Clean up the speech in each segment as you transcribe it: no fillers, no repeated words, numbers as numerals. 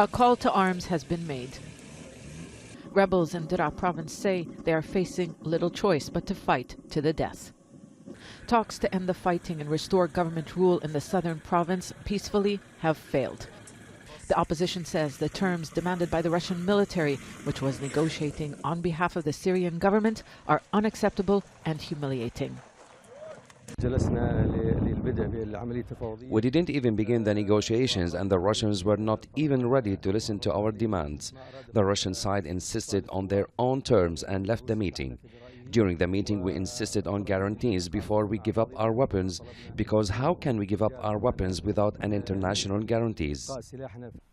A call to arms has been made. Rebels in Dira province say they are facing little choice but to fight to the death. Talks to end the fighting and restore government rule in the southern province peacefully have failed. The opposition says the terms demanded by the Russian military, which was negotiating on behalf of the Syrian government, are unacceptable and humiliating. We didn't even begin the negotiations, and the Russians were not even ready to listen to our demands. The Russian side insisted on their own terms and left the meeting. During the meeting, we insisted on guarantees before we give up our weapons, because how can we give up our weapons without an international guarantees?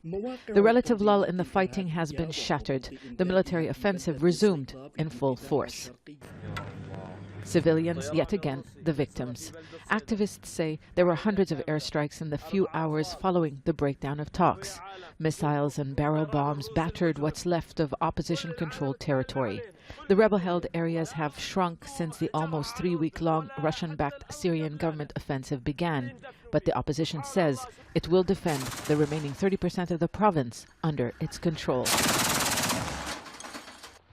The relative lull in the fighting has been shattered. The military offensive resumed in full force. Civilians, yet again, the victims. Activists say there were hundreds of airstrikes in the few hours following the breakdown of talks. Missiles and barrel bombs battered what's left of opposition-controlled territory. The rebel-held areas have shrunk since the almost 3-week-long Russian-backed Syrian government offensive began. But the opposition says it will defend the remaining 30% of the province under its control.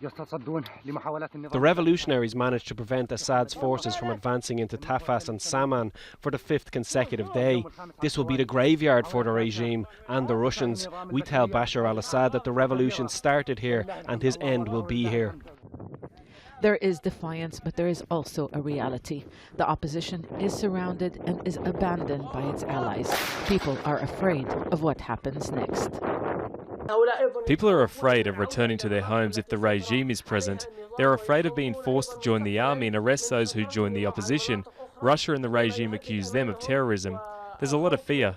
The revolutionaries managed to prevent Assad's forces from advancing into Tafas and Saman for the 5th consecutive day. This will be the graveyard for the regime and the Russians. We tell Bashar al-Assad that the revolution started here and his end will be here. There is defiance, but there is also a reality. The opposition is surrounded and is abandoned by its allies. People are afraid of what happens next. People are afraid of returning to their homes if the regime is present. They're afraid of being forced to join the army and arrest those who join the opposition. Russia and the regime accuse them of terrorism. There's a lot of fear.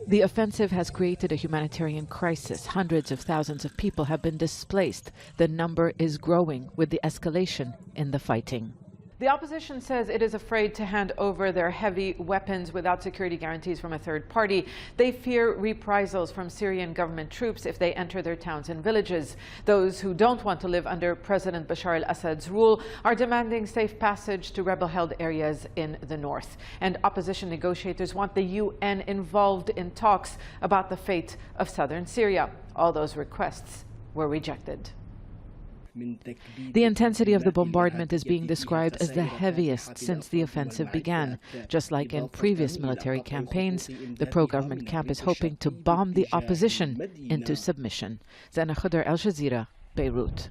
The offensive has created a humanitarian crisis. Hundreds of thousands of people have been displaced. The number is growing with the escalation in the fighting. The opposition says it is afraid to hand over their heavy weapons without security guarantees from a third party. They fear reprisals from Syrian government troops if they enter their towns and villages. Those who don't want to live under President Bashar al-Assad's rule are demanding safe passage to rebel-held areas in the north. And opposition negotiators want the UN involved in talks about the fate of southern Syria. All those requests were rejected. The intensity of the bombardment is being described as the heaviest since the offensive began. Just like in previous military campaigns, the pro-government camp is hoping to bomb the opposition into submission. Zeina, Khodr, Al Jazeera, Beirut.